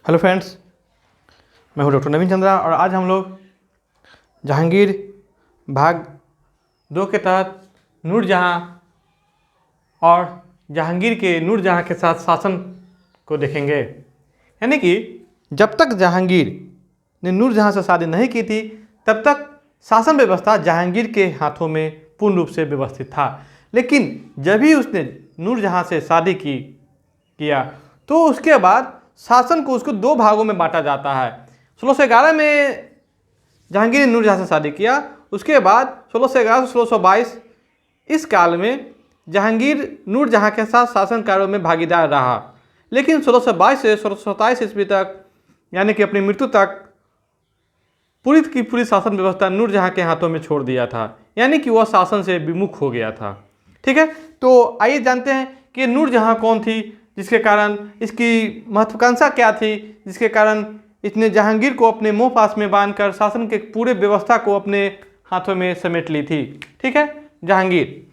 Hello friends, मैं हूं doctor नवीन चंद्रा और आज हम लोग जहांगीर भाग 2 के तहत नूरजहां और जहांगीर के नूरजहां के साथ शासन को देखेंगे। यानी कि जब तक जहांगीर ने नूरजहां से शादी नहीं की थी तब तक शासन व्यवस्था जहांगीर के हाथों में पूर्ण रूप से व्यवस्थित था। लेकिन जब ही उसने नूरजहां से शादी किया तो उसके बाद शासन को उसको 2 भागों में बांटा जाता है। 1611 में जहांगीर ने नूरजहां से शादी किया, उसके बाद 1611 से 1622 इस काल में जहांगीर नूरजहां के साथ शासन कार्यों में भागीदार रहा। लेकिन 1622 से 1627 ईस्वी तक यानी कि अपनी मृत्यु तक पूरी की पूरी शासन व्यवस्था नूरजहां के हाथों में छोड़ दिया था, यानी कि वह शासन से विमुख हो गया था। ठीक है, तो आइए जानते हैं कि नूरजहां कौन थी, जिसके कारण इसकी महत्वाकांक्षा क्या थी, जिसके कारण इसने जहांगीर को अपने मुंह पास में बांधकर शासन के पूरे व्यवस्था को अपने हाथों में समेट ली थी। ठीक है, जहांगीर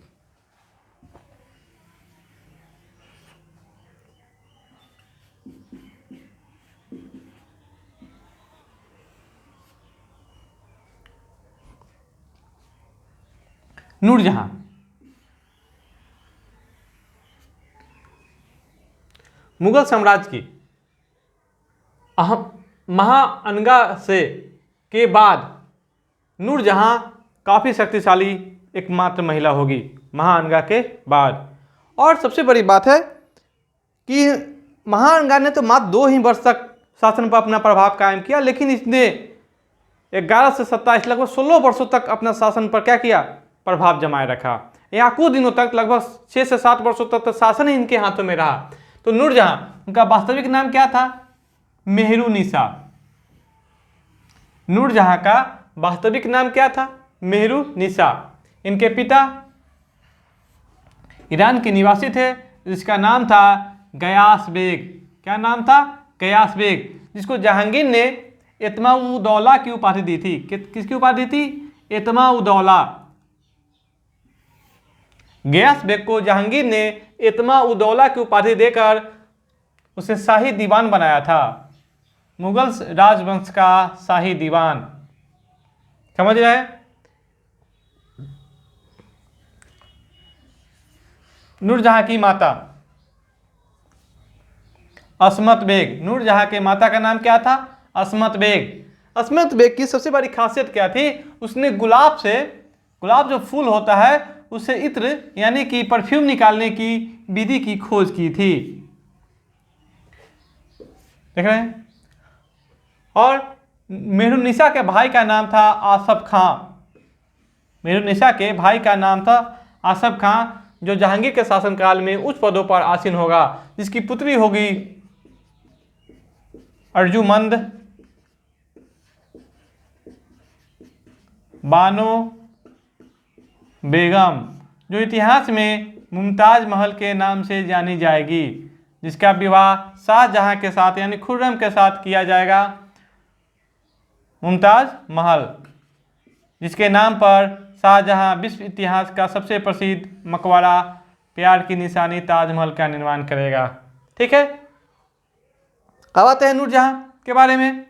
नूरजहां मुगल साम्राज्य की महाअनगा से के बाद नूरजहां काफ़ी शक्तिशाली एकमात्र महिला होगी महाअनगा के बाद। और सबसे बड़ी बात है कि महाअनगा ने तो मात्र 2 ही वर्ष तक शासन पर अपना प्रभाव कायम किया, लेकिन इसने 11 से 27 लगभग 16 वर्षों तक अपना शासन पर क्या किया, प्रभाव जमाए रखा। यहाँ कुछ दिनों तक लगभग 6 से 7 वर्षों तक तो शासन ही इनके हाथों में रहा। तो नूरजहां, उनका वास्तविक नाम क्या था? मेहरुनिसा। नूरजहां का वास्तविक नाम क्या था? मेहरुनिसा। इनके पिता ईरान के निवासी थे, जिसका नाम था गयास बेग। क्या नाम था? गयास बेग, जिसको जहांगीर ने एतमा-उद-दौला की उपाधि दी थी। किसकी उपाधि थी? एतमा-उद-दौला। गयास बेग को जहांगीर ने एतमा-उद-दौला की उपाधि देकर उसे शाही दीवान बनाया था। मुगल राजवंश का शाही दीवान, समझ रहे हैं? नूरजहां की माता असमत बेग। नूरजहां के माता का नाम क्या था? असमत बेग। असमत बेग की सबसे बड़ी खासियत क्या थी? उसने गुलाब जो फूल होता है उससे इत्र यानी कि परफ्यूम निकालने की विधि की खोज की थी। देख रहे हैं? और मेहरुनिसा के भाई का नाम था आसफ खां। मेहरुनिसा के भाई का नाम था आसफ खां, जो जहांगीर के शासनकाल में उच्च पदों पर आसीन होगा, जिसकी पुत्री होगी अर्जुमंद, बानो बेगम, जो इतिहास में मुमताज महल के नाम से जानी जाएगी, जिसका विवाह शाहजहां के साथ यानी खुर्रम के साथ किया जाएगा। मुमताज महल, जिसके नाम पर शाहजहां विश्व इतिहास का सबसे प्रसिद्ध मकबरा प्यार की निशानी ताजमहल का निर्माण करेगा। ठीक है, अब आते हैं नूरजहां के बारे में।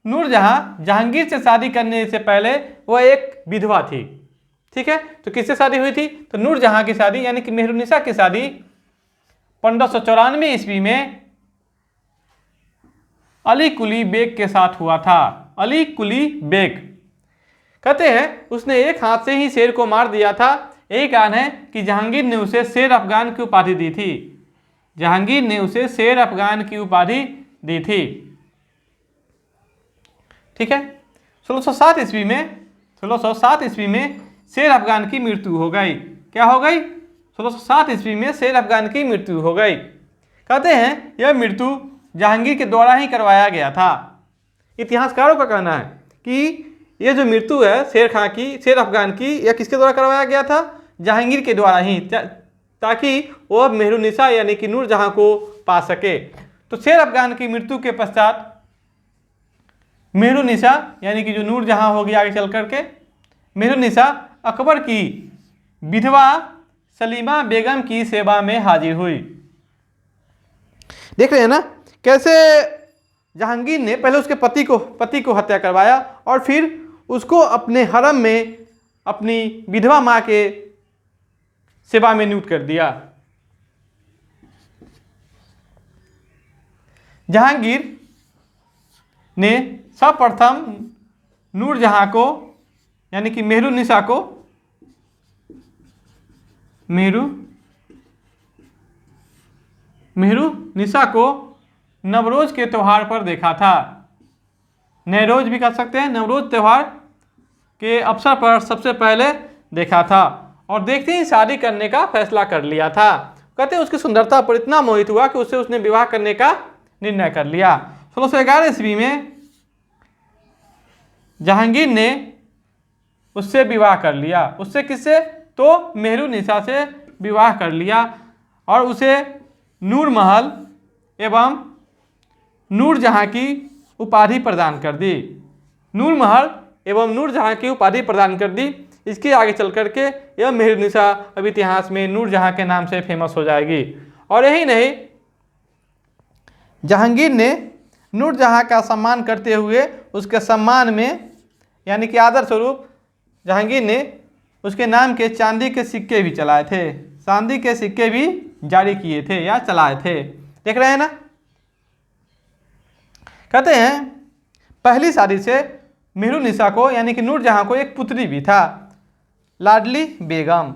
नूरजहां जहांगीर से शादी करने से पहले वह एक विधवा थी। ठीक है, तो किससे शादी हुई थी? तो नूरजहां की शादी यानी कि मेहरुनिसा की शादी 1594 ईस्वी में अली कुली बेग के साथ हुआ था। अली कुली बेग, कहते हैं उसने एक हाथ से ही शेर को मार दिया था। यही कारण है कि जहांगीर ने उसे शेर अफगान की उपाधि दी थी। जहांगीर ने उसे शेर अफगान की उपाधि दी थी। ठीक है, 1607 ईस्वी में शेर अफगान की मृत्यु हो गई। क्या हो गई? 1607 ईस्वी में शेर अफगान की मृत्यु हो गई। कहते हैं यह मृत्यु जहांगीर के द्वारा ही करवाया गया था। इतिहासकारों का कहना है कि यह जो मृत्यु है शेर अफगान की, यह किसके द्वारा करवाया गया था? जहांगीर के द्वारा ही, ताकि वह मेहरुनिसा यानी कि नूरजहां को पा सके। तो शेर अफगान की मृत्यु के पश्चात मेहरुनिसा यानी कि जो नूरजहां होगी आगे चल करके, मेहरुनिसा अकबर की विधवा सलीमा बेगम की सेवा में हाजिर हुई। देख रहे हैं ना कैसे जहांगीर ने पहले उसके पति को हत्या करवाया और फिर उसको अपने हरम में अपनी विधवा माँ के सेवा में नियुक्त कर दिया। जहांगीर ने सर्वप्रथम नूरजहां को यानी कि मेहरुन्निसा को मेहरुन्निसा को नवरोज के त्यौहार पर देखा था। नवरोज भी कह सकते हैं, नवरोज त्यौहार के अवसर पर सबसे पहले देखा था और देखते ही शादी करने का फैसला कर लिया था। कहते हैं उसकी सुंदरता पर इतना मोहित हुआ कि उससे उसने विवाह करने का निर्णय कर लिया। 1611 ईस्वी में जहांगीर ने उससे विवाह कर लिया। उससे किससे? तो मेहरुन्निसा से विवाह कर लिया और उसे नूर महल एवं नूरजहां की उपाधि प्रदान कर दी। नूर महल एवं नूरजहां की उपाधि प्रदान कर दी। इसके आगे चल करके यह मेहरुन्निसा अब इतिहास में नूरजहां के नाम से फेमस हो जाएगी। और यही नहीं, जहांगीर ने नूरजहां का सम्मान करते हुए उसके सम्मान में यानी कि आदर स्वरूप जहांगीर ने उसके नाम के चांदी के सिक्के भी चलाए थे। चांदी के सिक्के भी जारी किए थे या चलाए थे। देख रहे हैं ना। कहते हैं पहली शादी से मेहरुन्निसा को यानी कि नूरजहां को एक पुत्री भी था, लाडली बेगम।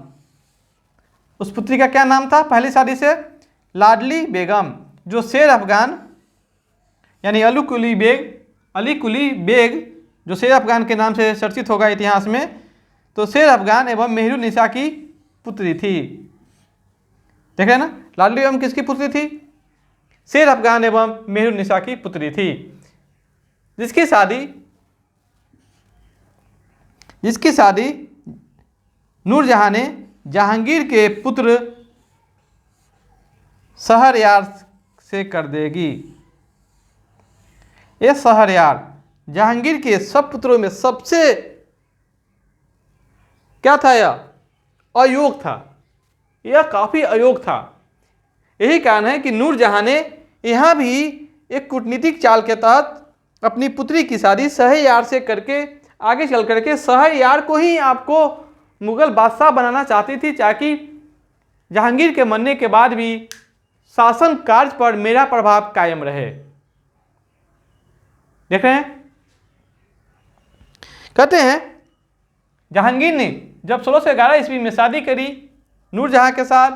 उस पुत्री का क्या नाम था पहली शादी से? लाडली बेगम, जो शेर अफगान यानी अली कुली बेग जो शेर अफगान के नाम से चर्चित होगा इतिहास में, तो शेर अफगान एवं मेहरुन्निसा की पुत्री थी। देख रहे हैं ना, लाडली बेगम किसकी पुत्री थी? शेर अफगान एवं मेहरुन्निसा की पुत्री थी, जिसकी शादी नूरजहां ने जहांगीर के पुत्र शहरयार से कर देगी। यह शहरयार जहांगीर के सब पुत्रों में सबसे क्या था? यह अयोग्य था। यह काफी अयोग्य था। यही कारण है कि नूरजहां ने यहाँ भी एक कूटनीतिक चाल के तहत अपनी पुत्री की शादी शहरयार से करके आगे चल करके शहरयार को ही आपको मुगल बादशाह बनाना चाहती थी, ताकि जहांगीर के मरने के बाद भी शासन कार्य पर मेरा प्रभाव कायम रहे। देख रहे हैं। कहते हैं जहांगीर ने जब 1611 ईस्वी में शादी करी नूरजहां के साथ,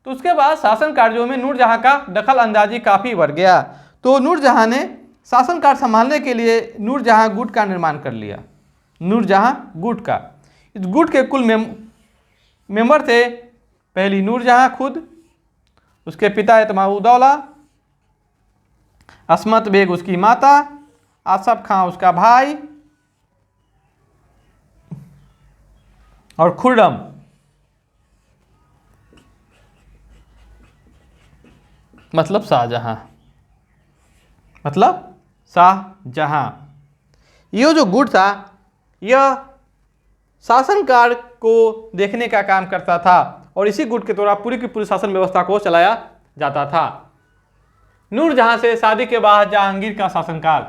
तो उसके बाद शासन कार्यों में नूरजहां का दखल अंदाजी काफ़ी बढ़ गया। तो नूरजहां ने शासन कार्य संभालने के लिए नूरजहां गुट का निर्माण कर लिया। नूरजहां गुट का, इस गुट के कुल मेंबर थे पहली नूरजहां खुद, उसके पिता एतमाउद्दौला, अस्मत बेग उसकी माता, आसफ खां उसका भाई और खुर्रम मतलब शाहजहां। यह जो गुट था यह शासन कार्य को देखने का काम करता था और इसी गुट के द्वारा पूरी की पूरी शासन व्यवस्था को चलाया जाता था। नूरजहां से शादी के बाद जहांगीर का शासनकाल।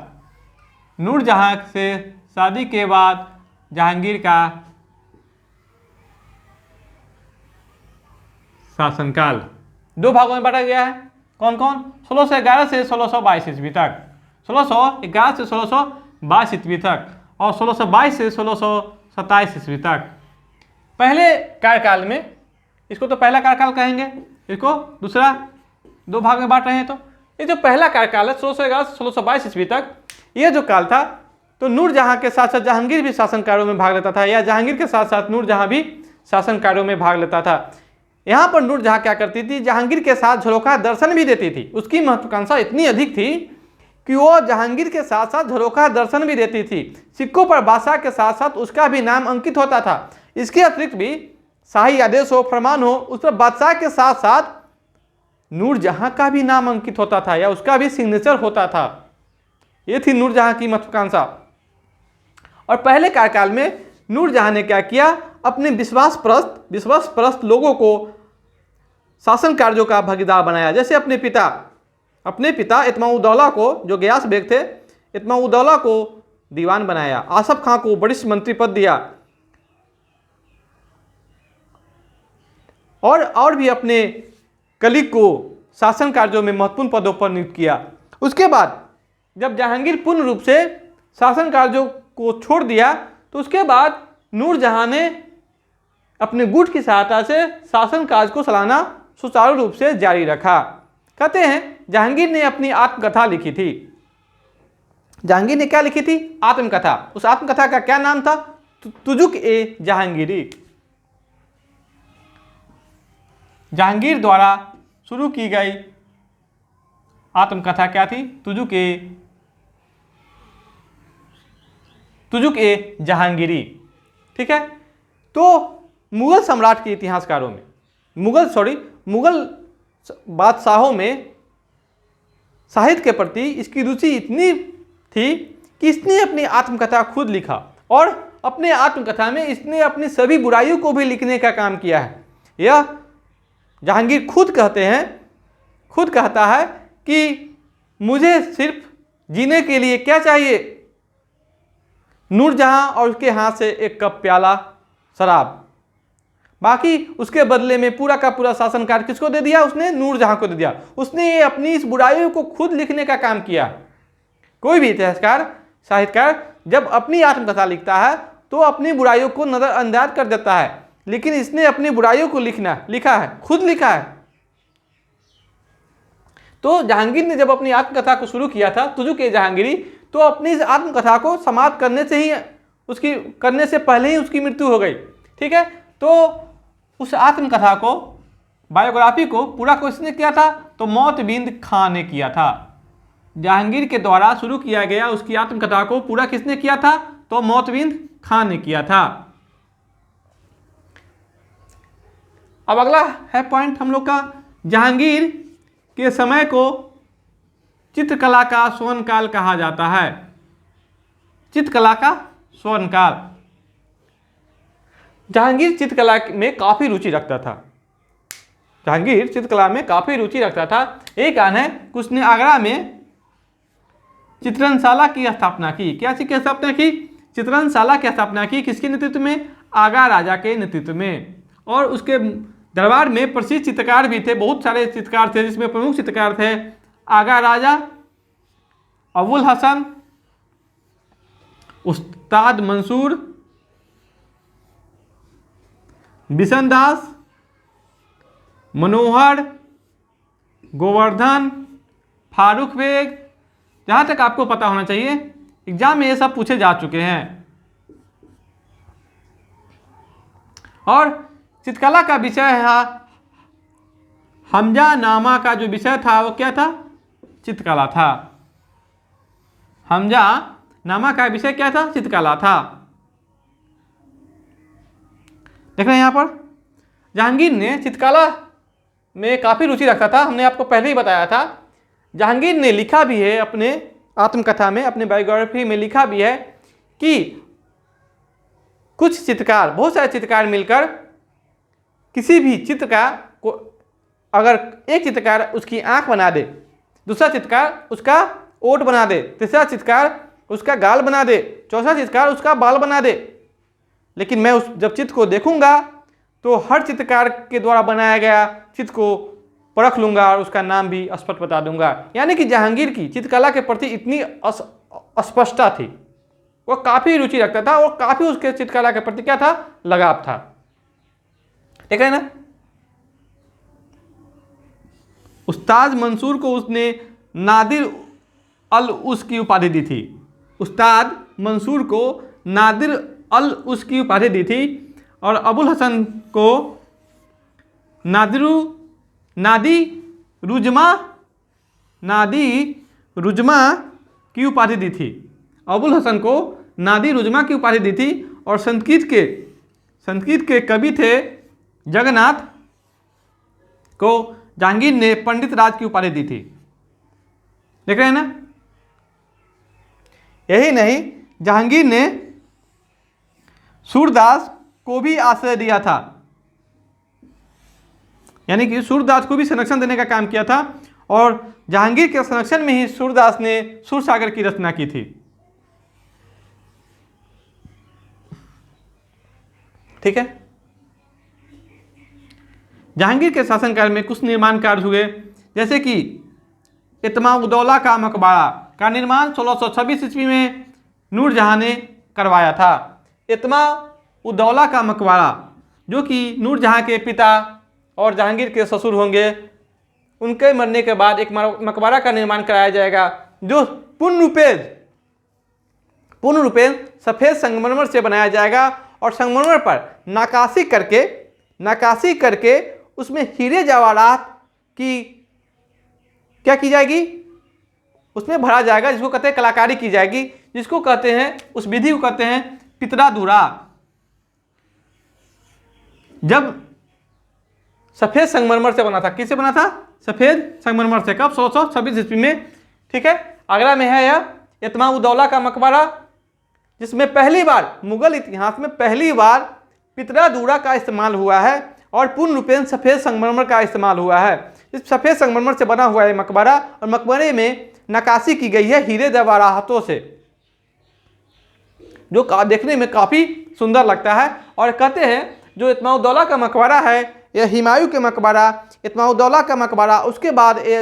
नूरजहां से शादी के बाद जहांगीर का शासनकाल दो भागों में बांटा गया है। कौन कौन? 1611 से 1622 ईस्वी तक, 1611 से 1622 ईस्वी तक और 1622 से 1627 ईस्वी तक। पहले कार्यकाल में, इसको तो पहला कार्यकाल कहेंगे, इसको दूसरा दो भाग में बांट रहे हैं। तो ये जो पहला कार्यकाल है 1611 से 1622 ईस्वी तक, यह जो काल था तो नूरजहां के साथ साथ जहांगीर भी शासन कार्यों में भाग लेता था, या जहांगीर के साथ साथ नूरजहां भी शासन कार्यों में भाग लेता था। यहाँ पर नूरजहां क्या करती थी? जहांगीर के साथ झरोखा दर्शन भी देती थी। उसकी महत्वाकांक्षा इतनी अधिक थी कि वो जहांगीर के साथ साथ झरोखा दर्शन भी देती थी। सिक्कों पर बादशाह के साथ साथ उसका भी नाम अंकित होता था। इसके अतिरिक्त भी शाही आदेश हो, फरमान हो, उस पर बादशाह के साथ साथ नूरजहां का भी नाम अंकित होता था या उसका भी सिग्नेचर होता था। ये थी नूरजहां की महत्वाकांक्षा। और पहले कार्यकाल में नूरजहां ने क्या किया? अपने विश्वास परस्त लोगों को शासन कार्यों का भागीदार बनाया। जैसे अपने पिता अपने पिता इत्माउद्दौला को, जो गयास बेग थे, इत्माउद्दौला को दीवान बनाया, आसफ खां को वरिष्ठ मंत्री पद दिया और भी अपने कलीग को शासन कार्यों में महत्वपूर्ण पदों पर नियुक्त किया। उसके बाद जब जहांगीर पूर्ण रूप से शासन कार्यों को छोड़ दिया तो उसके बाद नूरजहां ने अपने गुट की सहायता से शासन कार्य को चलाना सुचारू रूप से जारी रखा। कहते हैं जहांगीर ने अपनी आत्मकथा लिखी थी। जहांगीर ने क्या लिखी थी? आत्मकथा। उस आत्मकथा का क्या नाम था? तुजुक ए जहांगीरी। जहांगीर द्वारा शुरू की गई आत्मकथा क्या थी? तुजुक ए जहांगीरी। ठीक है। तो मुगल सम्राट के इतिहासकारों में, मुगल बादशाहों में साहित्य के प्रति इसकी रुचि इतनी थी कि इसने अपनी आत्मकथा खुद लिखा और अपने आत्मकथा में इसने अपनी सभी बुराइयों को भी लिखने का काम किया है। यह जहांगीर खुद कहता है कि मुझे सिर्फ जीने के लिए क्या चाहिए? नूरजहां और उसके हाथ से एक कप प्याला शराब। बाकी उसके बदले में पूरा का पूरा शासन कार्य किसको दे दिया? उसने नूरजहां को दे दिया। उसने ये अपनी इस बुराइयों को खुद लिखने का काम किया। कोई भी इतिहासकार, साहित्यकार जब अपनी आत्मकथा लिखता है तो अपनी बुराइयों को नजरअंदाज कर देता है, लेकिन इसने अपनी बुराइयों को लिखा है, खुद लिखा है। तो जहांगीर ने जब अपनी आत्मकथा को शुरू किया था तुजुक ए जहांगीरी, तो अपनी इस आत्मकथा को समाप्त करने से पहले ही उसकी मृत्यु हो गई। ठीक है। तो उस आत्मकथा को, बायोग्राफी को पूरा किसने किया था? तो मोतबिंद खां ने किया था। जहांगीर के द्वारा शुरू किया गया उसकी आत्मकथा को पूरा किसने किया था? तो मोतबिंद खां ने किया था। अब अगला है पॉइंट हम लोग का, जहांगीर के समय को चित्रकला का स्वर्णकाल कहा जाता है। चित्रकला का स्वर्णकाल। जहांगीर चित्रकला में काफी रुचि रखता था। एक कारण है कि उसने आगरा में चित्रणशाला की स्थापना की। क्या चीज की स्थापना की? चित्रणशाला की स्थापना की। किसके नेतृत्व में? आगा राजा के नेतृत्व में। और उसके दरबार में प्रसिद्ध चित्रकार भी थे, बहुत सारे चित्रकार थे, जिसमें प्रमुख चित्रकार थे आगा राजा, अबुल हसन, उस्ताद मंसूर, बिशन दास, मनोहर, गोवर्धन, फारूक बेग। जहां तक आपको पता होना चाहिए, एग्जाम में ये सब पूछे जा चुके हैं। और चित्रकला का विषय है, हमजा नामा का जो विषय था वो क्या था? चित्रकला था। हमजा नामा का विषय क्या था? चित्रकला था। देख रहे हैं यहां पर जहांगीर ने चित्रकला में काफी रुचि रखता था। हमने आपको पहले ही बताया था। जहांगीर ने लिखा भी है अपने आत्मकथा में, अपने बायोग्राफी में लिखा भी है कि कुछ चित्रकार, बहुत सारे चित्रकार मिलकर किसी भी चित्र का को, अगर एक चित्रकार उसकी आंख बना दे, दूसरा चित्रकार उसका ओठ बना दे, तीसरा चित्रकार उसका गाल बना दे, चौथा चित्रकार उसका बाल बना दे, लेकिन मैं जब चित्र को देखूंगा तो हर चित्रकार के द्वारा बनाया गया चित्र को परख लूंगा और उसका नाम भी स्पष्ट बता दूंगा। यानी कि जहांगीर की चित्रकला के प्रति इतनी अस्पष्टता थी, वो काफी रुचि रखता था और काफी उसके चित्रकला के प्रति क्या था? लगाव था। देख रहे हैं ना? उस्ताद मंसूर को उसने नादिर अल उस की उपाधि दी थी। उस्ताद मंसूर को नादिर अल उस की उपाधि दी थी और अबुल हसन को नादी रुजमा की उपाधि दी थी। अबुल हसन को नादी रुजमा की उपाधि दी थी। और संस्कृत के कवि थे जगन्नाथ को जहांगीर ने पंडित राज की उपाधि दी थी। देख रहे हैं ना? यही नहीं, जहांगीर ने सूरदास को भी आश्रय दिया था, यानी कि सूरदास को भी संरक्षण देने का काम किया था। और जहांगीर के संरक्षण में ही सूरदास ने सूरसागर की रचना की थी। ठीक है। जहांगीर के शासनकाल में कुछ निर्माण कार्य हुए, जैसे कि इत्मा-उद-दौला का मकबरा का निर्माण 1626 ईस्वी में नूरजहां ने करवाया था। इत्मा-उद-दौला का मकबरा, जो कि नूरजहां के पिता और जहांगीर के ससुर होंगे, उनके मरने के बाद एक मकबरा का निर्माण कराया जाएगा, जो पूर्ण रूपेण सफ़ेद संगमरमर से बनाया जाएगा और संगमरमर पर नक्काशी करके उसमें हीरे जवाहरात की क्या की जाएगी, उसमें भरा जाएगा, जिसको कहते हैं कलाकारी की जाएगी, जिसको कहते हैं, उस विधि को कहते हैं पितरादुरा। जब सफ़ेद संगमरमर से बना था, किससे बना था? सफ़ेद संगमरमर से। कब? 1626 ईस्वी में। ठीक है। आगरा में है यह इत्मा-उद-दौला का मकबरा, जिसमें पहली बार मुगल इतिहास में पहली बार पितरादुरा का इस्तेमाल हुआ है और पूर्ण रूपेण सफ़ेद संगमरमर का इस्तेमाल हुआ है। इस सफ़ेद संगमरमर से बना हुआ है मकबरा, और मकबरे में नक्काशी की गई है हीरे जवाहरातों से, जो देखने में काफ़ी सुंदर लगता है। और कहते हैं जो इत्मा-उद-दौला का मकबरा है, यह हुमायूं के मकबरा, इत्मा-उद-दौला का मकबरा, उसके बाद ये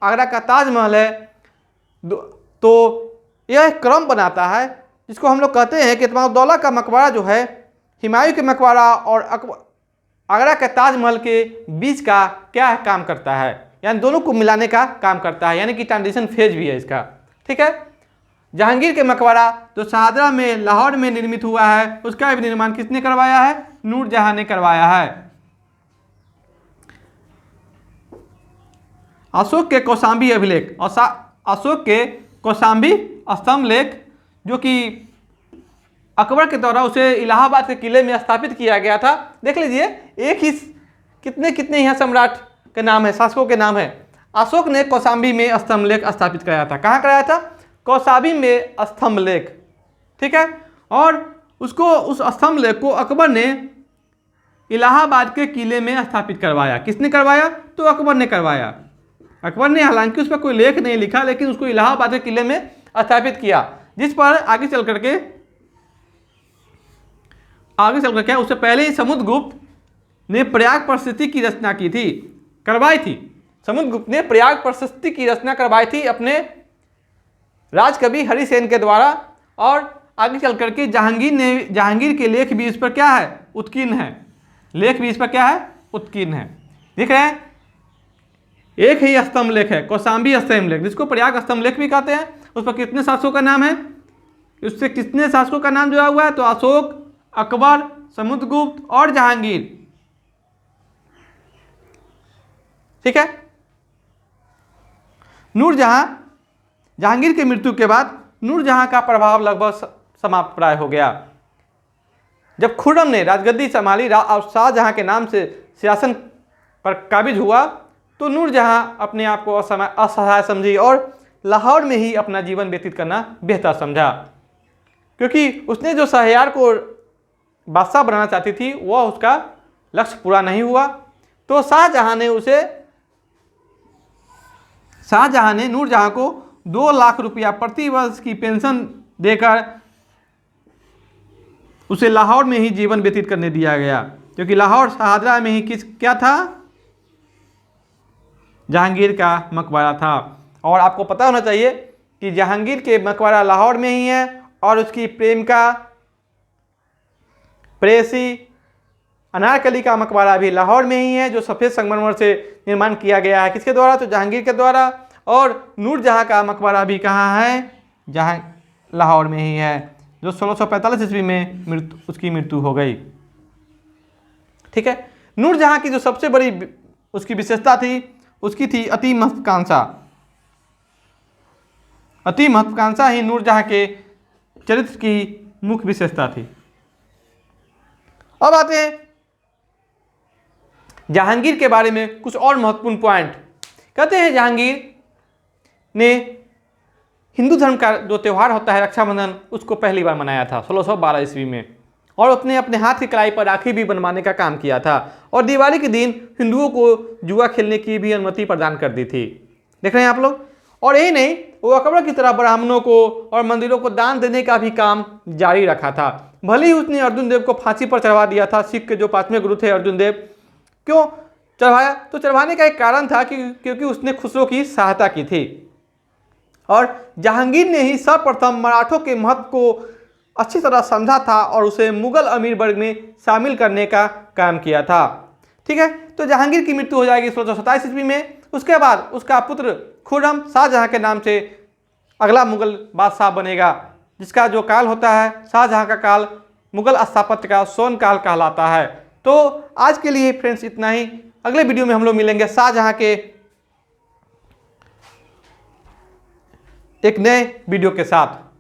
आगरा का ताजमहल है, तो यह एक क्रम बनाता है, जिसको हम लोग कहते हैं कि इत्मा-उद-दौला का मकबरा जो है हुमायूं के मकबरा और आगरा के ताजमहल के बीच का क्या काम करता है, यानी दोनों को मिलाने का काम करता है, यानी कि ट्रांजिशन फेज भी है इसका। ठीक है। जहांगीर के मकबरा जो शाहदरा में, लाहौर में निर्मित हुआ है, उसका भी निर्माण किसने करवाया है? नूरजहां ने करवाया है। अशोक के कौशाम्बी अभिलेख और अशोक के कौशाम्बी स्तंभ लेख, जो कि अकबर के द्वारा उसे इलाहाबाद के किले में स्थापित किया गया था। देख लीजिए, एक ही कितने यहाँ सम्राट के नाम है, शासकों के नाम है। अशोक ने कौशाम्बी में स्तंभ लेख स्थापित कराया था। कहाँ कराया था? कौशाम्बी में स्तंभ लेख। ठीक है। और उस स्तंभ लेख को अकबर ने इलाहाबाद के किले में स्थापित करवाया। किसने करवाया? तो अकबर ने करवाया। अकबर ने हालांकि उस पर कोई लेख नहीं लिखा, लेकिन उसको इलाहाबाद के किले में स्थापित किया, जिस पर आगे चल करके उससे पहले ही समुद्रगुप्त ने प्रयाग प्रशस्ति की रचना की थी, करवाई थी। समुद्रगुप्त ने प्रयाग प्रशस्ति की रचना करवाई थी अपने राजकवि हरिसेन के द्वारा, और आगे चल करके जहांगीर के लेख भी इस पर क्या है? उत्कीर्ण है। लेख भी इस पर क्या है? उत्कीर्ण है। देख रहे हैं, एक ही स्तंभ लेख है, कौशाम्बी स्तंभ लेख, जिसको प्रयाग स्तंभ लेख भी कहते हैं। उस पर कितने शासकों का नाम है? उससे कितने शासकों का नाम जुड़ा हुआ है? तो अशोक, अकबर, समुद्रगुप्त और जहांगीर। ठीक है। जहांगीर की मृत्यु के बाद नूरजहां का प्रभाव लगभग समाप्त प्राय हो गया। जब खुर्रम ने राजगद्दी संभाली और शाहजहां के नाम से सियासत पर काबिज हुआ, तो नूरजहां अपने आप को असहाय समझी और लाहौर में ही अपना जीवन व्यतीत करना बेहतर समझा, क्योंकि उसने जो शहरयार को बादशाह बनाना चाहती थी, वह उसका लक्ष्य पूरा नहीं हुआ। तो शाहजहां ने नूरजहां को 2 लाख रुपया प्रति वर्ष की पेंशन देकर उसे लाहौर में ही जीवन व्यतीत करने दिया गया, क्योंकि लाहौर शाहदरा में ही क्या था? जहांगीर का मकबरा था। और आपको पता होना चाहिए कि जहांगीर के मकबरा लाहौर में ही है, और उसकी प्रेमिका प्रेयसी अनारकली का मकबरा भी लाहौर में ही है, जो सफ़ेद संगमरमर से निर्माण किया गया है। किसके द्वारा? तो जहांगीर के द्वारा। और नूरजहां का मकबरा भी कहाँ है? जहां लाहौर में ही है, जो 1645 ईस्वी में उसकी मृत्यु हो गई। ठीक है। नूरजहां की जो सबसे बड़ी उसकी विशेषता थी, उसकी थी अति महत्वाकांक्षा। अति महत्वाकांक्षा ही नूरजहां के चरित्र की मुख्य विशेषता थी। अब आते हैं जहांगीर के बारे में कुछ और महत्वपूर्ण पॉइंट। कहते हैं जहांगीर ने हिंदू धर्म का जो त्यौहार होता है रक्षाबंधन, उसको पहली बार मनाया था 1612 ईस्वी में, और अपने हाथ की कलाई पर राखी भी बनवाने का काम किया था, और दिवाली के दिन हिंदुओं को जुआ खेलने की भी अनुमति प्रदान कर दी थी। देख रहे हैं आप लोग। और यही नहीं, वो अकबर की तरह ब्राह्मणों को और मंदिरों को दान देने का भी काम जारी रखा था। भले ही उसने अर्जुन देव को फांसी पर चढ़वा दिया था, सिख के जो 5वें गुरु थे अर्जुन देव, क्यों चढ़वाया? तो चढ़वाने का एक कारण था कि क्योंकि उसने खुसरो की सहायता की थी और जहांगीर ने ही सर्वप्रथम मराठों के महत्व को अच्छी तरह समझा था और उसे मुगल अमीर वर्ग में शामिल करने का काम किया था। ठीक है, तो जहांगीर की मृत्यु हो जाएगी 1627 ईस्वी में। उसके बाद उसका पुत्र खुर्रम शाहजहां के नाम से अगला मुगल बादशाह बनेगा, जिसका जो काल होता है शाहजहां का काल मुगल स्थापत्य का स्वर्ण काल कहलाता है। तो आज के लिए फ्रेंड्स इतना ही। अगले वीडियो में हम लोग मिलेंगे शाहजहां के एक नए वीडियो के साथ।